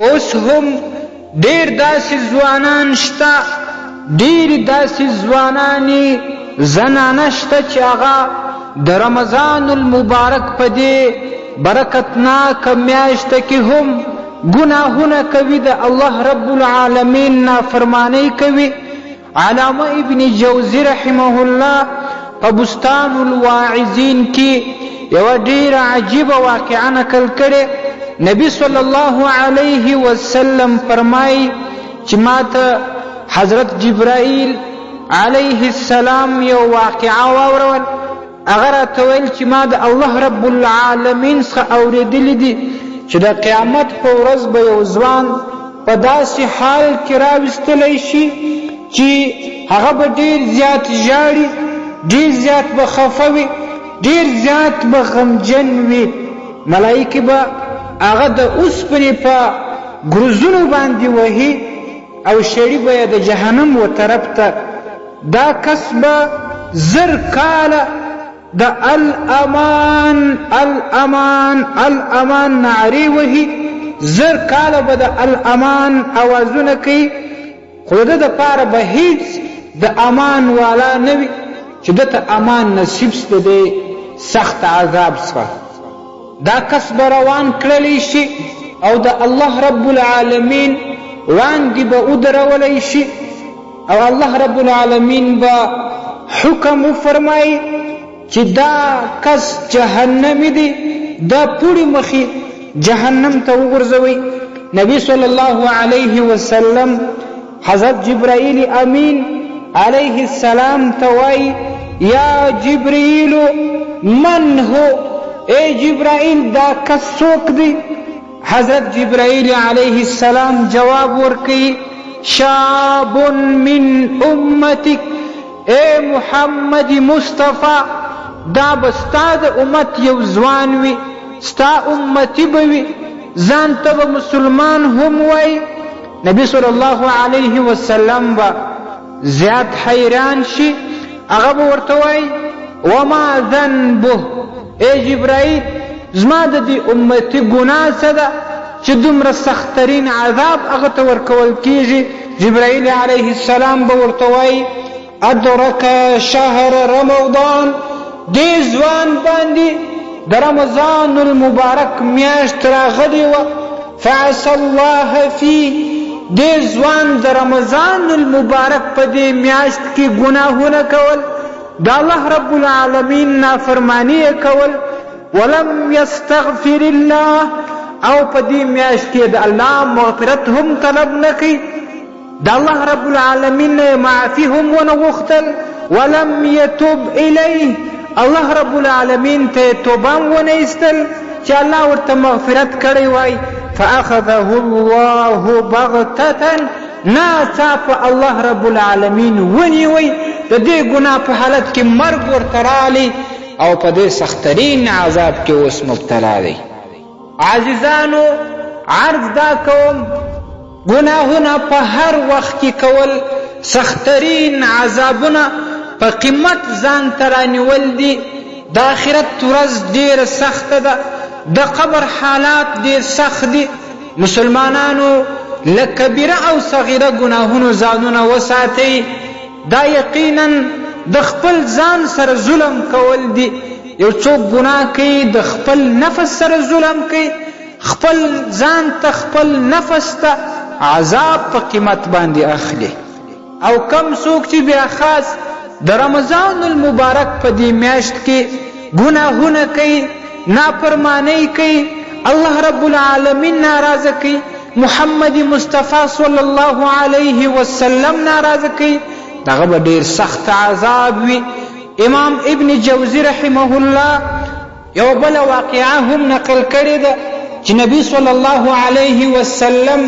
اوس هم ډیر داسې ځوانان شته، ډیرې داسې ځوانانې زنانه شته چې هغه د رمضان المبارک په دې برکتناکه میاشته کې هم ګناهونه کوي، د الله رب العالمین نافرمانی کوي. علامه ابن جوزی رحمه الله په بستان الواعظین کې یوه ډیره عجیبه واقعه نقل کړې. نبی صلی الله علیه وسلم فرمایي چې ماته حضرت جبرائیل علیه السلام یو واقعه واورول. هغه راته ویل چې ما د الله رب العالمین څخه اورېدلي دي چې د قیامت په ورځ به یو ځوان په داسې حال کې راوستلی شي چې هغه به ډېر زیات ژاړي، ډېر زیات به خفه وي، ډېر زیات به غمجن وي. ملایکې به هغه د اوسپنې په ګروزونو باندې وهي او شړي به یې د جهنم و طرف ته. دا کس به زر کاله د الامان الامان الامان نعرې وهي، زر کاله به د الامان اوازونه کوي، خو د ده دپاره به هیڅ د امان والا نه وي چې ده ته امان نصیب سي د دې سخت عذاب څخه. دا کس به روان کړلی شي او د الله رب العالمین وړاندې به ودرولی شي او الله رب العالمین به حکم وفرمایي چې دا کس جهنمی دی، دا پوړې مخې جهنم ته وغورځوئ. نبی صلی الله علیه وسلم حضرت جبرائیل امین علیه السلام ته وایي یا جبرائیل من هو، اے جبرائیل دا کس څوک دی؟ حضرت جبرائیل علیه السلام جواب ورکوي شاب من امتک، اے محمد مصطفی دا به ستا د امت یو ځوان وي، ستا امتی به وي، ځان ته به مسلمان هم وایي. نبی صلی الله علیه وسلم به زیات حیران شي، هغه به ورته وایي وما ذنبه، ای جبرائیل زما د دې امتي ګناه څه ده چې دومره سختترین عذاب هغه ته ورکول کیږي؟ جبرائیل علیه السلام به ورته وایي ادرک شهر رمضان، دې ځوان باندې د رمضان المبارک میاشت راغلې وه، فعسى الله فيه، دې ځوان د رمضان المبارک په دې میاشت کې ګناهونه کول، د الله رب العالمین نافرمانی کول، ولم یستغفر الله، او په دې میاشت کې د الله مغفرت هم طلب نه کوي، د الله رب العالمین نه معافي هم ونه غوښتل، ولم یتوب الیه، الله رب العالمین ته توبه هم ونه ایستل چې الله ورته مغفرت کړی وای. فاخذه الله بغتة، ناڅاپه الله رب العالمین ونیوی، د دې ګناه په حالت کې مرګ ورته راغلی او په دې سختترین عذاب کې اوس مبتلا دی. عزیزانو عرض دا کوم ګناهونه په هر وخت کې کول، سختترین عذابونه په قیمت ځان ته رانیول دي. د آخرت ورځ ډېره سخته ده، د قبر حالات ډېر سخت دي. مسلمانانو له کبیره او صغیره ګناهونو ځانونه وساتئ. دا یقینا د خپل ځان سره ظلم کول دي. یو څوک ګناه کوي د خپل نفس سره ظلم کوي، خپل ځان ته خپل نفس ته عذاب په قیمت باندې اخلي. او کم څوک چې بیا خاص د رمضان المبارک په دې میاشت کې ګناهونه کوي، نافرمانی کوي، الله رب العالمین ناراضه کوي، محمد مصطفی صلی الله علیه وسلم ناراضه کوي، دغه به ډېر سخت عذاب وي. امام ابن جوزی رحمه الله یو بله واقعه هم نقل کړې ده چې نبی صلی الله علیه وسلم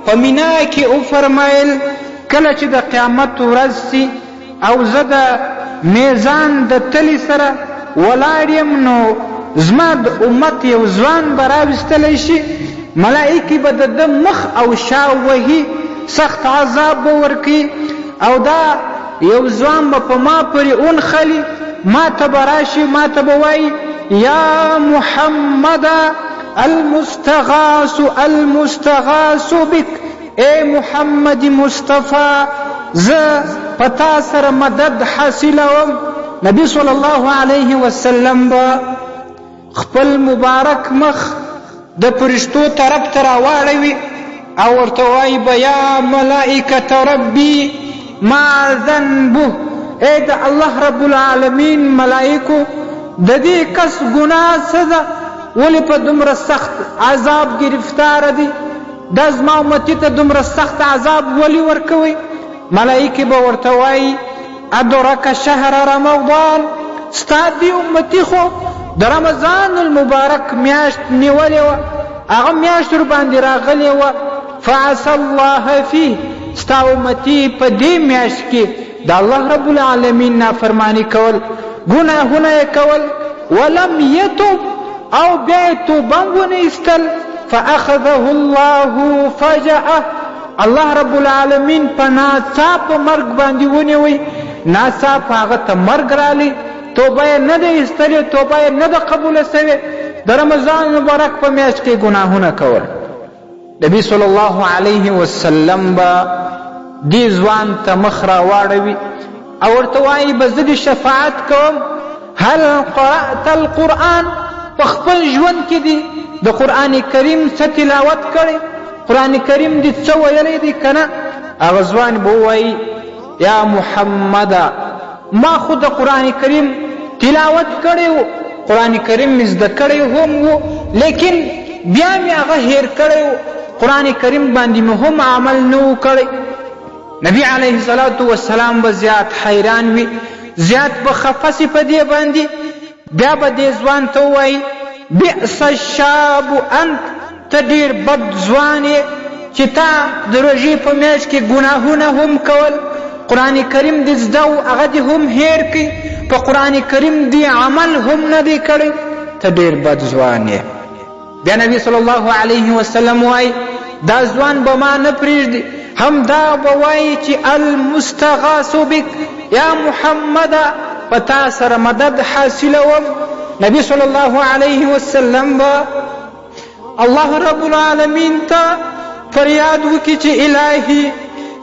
په مینا کې وفرمایل کله چې د قیامت ورځ سي او زه د میزان د تلي سره ولاړ یم، نو زما د امت یو ځوان به راویستلی شي، ملایکې به د ده مخ او شا وهي، سخت عذاب به ورکوي، او دا یو ځوان به په ما پورې ونښلي، ما ته به راشي، ما ته به وایي یا محمده المستغاث بک، اے محمد مصطفی زه پتا سره مدد حاصلوم. نبی صلی الله علیه وسلم به خپل مبارک مخ د فرشتو طرف ته راواړوي او ورته وایي به یا ملائکة ربی ما ذنبه، اے د الله رب العالمین ملائکو د دې کس ګناه څه ده، ولې په دومره سخت عذاب گرفتار دی، دا زما امتی ته دومره سخت عذاب ولې ورکوي؟ ملائکې به ورته وایي ادرک شهر رمضان، ستا دې امتی خو د رمضان المبارک میاشت نیولې وه، هغه میاشت ورباندې راغلې وه، فعسى الله فيه، ستا امتی په دې میاشت کې د الله رب العالمین نافرمانی کول، ګناهونه یې کول، ولم یتوب، او بیا یې توبه ونه ایستل، فاخذه الله فجأه، الله رب العالمین په ناڅاپه مرګ باندې ونیوی، ناڅاپه هغه ته مرګ رالی، توبه یې نه ده ایستلې، توبه یې نه ده قبوله سوې، د رمضان مبارک په میاشت کې ګناهونه کول. نبی صلی الله علیه وسلم به دې ځوان ته مخ راواړوي او ورته وایي به زه دې شفاعت کوم، هل قرأت القرآن، په خپل ژوند کې دې د قرآن کریم څه تلاوت کړی، قرآن کریم دې څه ویلی دی که نه؟ هغه ځوان به ووایي یا محمده ما خو د قرآن کریم تلاوت کړی و، قرآن کریم مې زده کړی هم و، لیکن بیا مې هغه هیر کړی و، قرآن کریم باندې مې هم عمل نه و کړی. نبی علیه الصلاة والسلام به زیات حیران وي، زیات به خفه سي په دې باندې، بیا به دې ځوان ته ووایي بئس الشاب انت، ته ډېر بد ځوان یې چې تا د روژې په میاشت کې ګناهونه هم کول، قرآن کریم دې زده و هغه دې هم هیر کړي، په قرآن کریم دې عمل هم نه دی کړی، ته ډېر بد ځوان یې. بیا نبی صلی الله علیه وسلم وایي دا ځوان به ما نه پرېږدي، هم دا به وایي چې المستغاث بک، یا محمده په تا سره مدد حاصلوم. نبی صلی الله علیه وسلم به الله رب العالمین ته فریاد وکړي چې الهی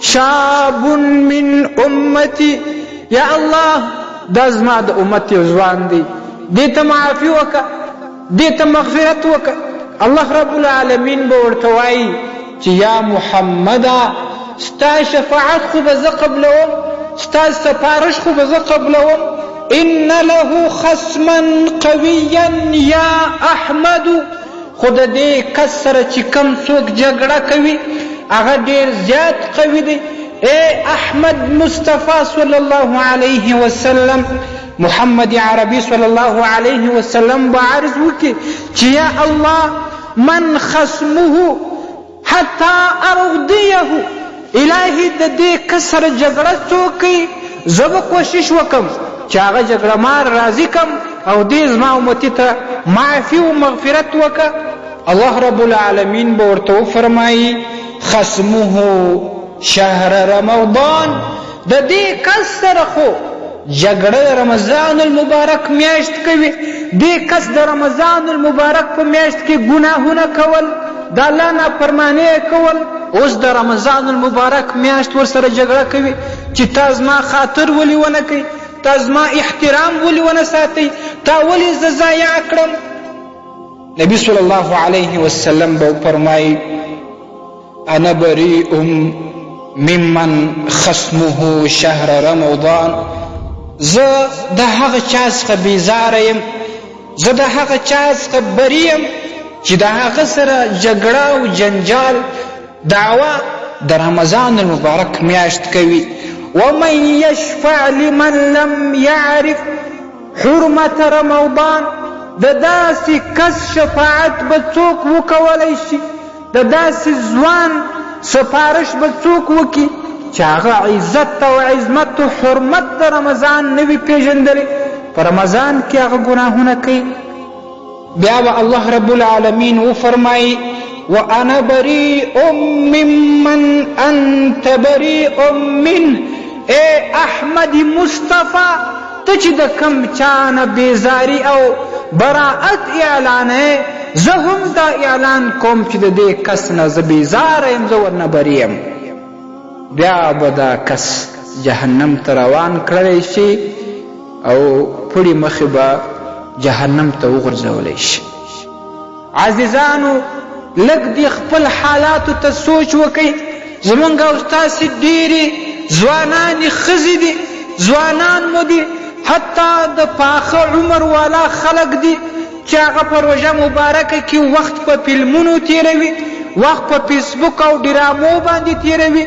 شاب من امتی، یا الله دا زما د امت یو ځوان دی، دې ته معافي وکړه، دې ته مغفرت وکړه. الله رب العالمین به ورته وایي چې یا محمده ستا شفاعت خو به زه قبلوم، ستا سپارش خو به زه قبلوم، ان له خصما قویا یا احمد، خو د دې کس سره چې کم څوک جګړه کوي هغه ډېر زیات قوي دی. اے احمد مصطفی صلی الله علیه وسلم، محمد عربی صلی الله علیه وسلم به عرض وکړي چې یا الله من خصمه حتی ارضیه، الهی د دې کس سره جګړه څوک کوي زه به کوشش وکم چې هغه جګړه مار راضي کم او دې زما امتي ته معافي و مغفرت وکړه. الله رب العالمین به ورته وفرمایي خصمه شهر رمضان، د دې کس سره خو جګړه رمضان المبارک میاشت کوي، دې کس د رمضان المبارک په میاشت کې ګناهونه کول، د الله نافرماني کول، اوس د رمضان المبارک میاشت ورسره جګړه کوي چې تا زما خاطر ولې ونه کوي، تا زما احترام ولې ونه ساتئ، تا ولې زه ضایع کړم. نبی صلی الله علیه وسلم به وفرمایي انا بریء ممن خصمه شهر رمضان، زه د هغه چا څخه بیزاره یم، زه د هغه چا څخه بری یم چې د هغه سره جګړه او جنجال دعوه د رمضان المبارک میاشت کوي. ومن یشفع لمن لم یعرف حرمت رمضان، د داسې کس شفاعت به څوک وکولی شي، د داسې ځوان سپارش به څوک وکړي چې هغه عزت او عظمت او حرمت د رمضان نه وي پېژندلی، په رمضان کې هغه ګناهونه کوي. بیا به الله رب العالمین وفرمایي وانا بریء ممن انت بریء منه، اے احمد مصطفی ته چې د کم چا نه بیزاري او براءت اعلانوې، زه هم دا اعلان کوم چې د دې کس نه زه بیزاره یم، زه ورنه بری یم، بیا به دا کس جهنم ته روان کړلی شي او پړي مخې به جهنم ته وغورځولی شي. عزیزانو لږ دې خپل حالاتو ته سوچ وکئ. زمونږ او ستاسې ډېرې ځوانانې ښځې دي، ځوانان مو دي، حتی د پاخه عمر والا خلک دي چې هغه په روژه مبارکه کې وخت په فلمونو تیروي، وخت په فیسبوک او ډرامو باندې تیروي،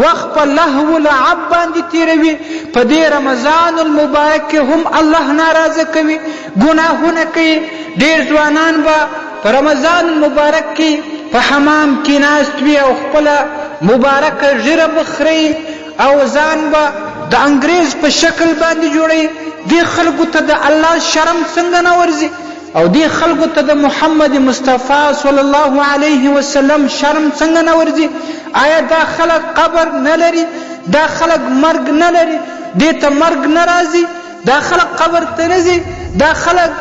وخت په لهو لعب باندې تیروي. په دې رمضان المبارک کې هم الله ناراضه کوي، ګناهونه کوي. ډېر ځوانان به په رمضان المبارک کې په حمام کې ناست وي او خپله مبارکه ژیره به خوري او ځان به د انګریز په شکل باندې جوړوي. دې خلکو ته د الله شرم څنګه نه ورځي او دې خلکو ته د محمد مصطفی صلی الله علیه وسلم شرم څنګه نه ورځي؟ آیا دا خلک قبر نه لري؟ دا خلک مرګ نه لري؟ دې ته مرګ نه راځي؟ دا خلک قبر ته نه ځي؟ دا خلک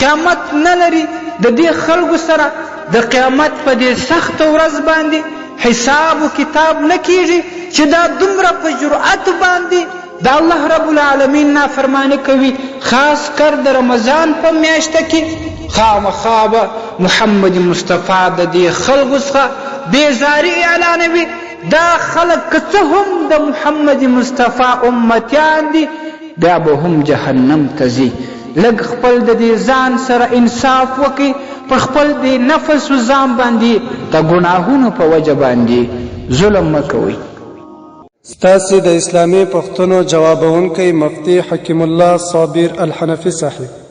قیامت نه لري؟ د دې خلکو سره د قیامت په دې سخته ورځ باندې حساب و کتاب نه کیږي چې دا دومره په جرأت باندې د الله رب العالمین نافرمانی کوي. خاص کر د رمضان په میاشته کې خامخا به محمد مصطفی د دې خلکو څخه بیزاري اعلانوي. دا خلک که څه هم د محمد مصطفی امتیان دي بیا به هم جهنم ته ځي. لږ خپل د دې ځان سره انصاف وکړي، په خپل د نفس و ځان باندې د ګناهونو په وجه باندې ظلم مه کوئ. ستاسې د اسلامي پوښتنو جوابونکی مفتي حکیم الله صابر الحنفي صاحب.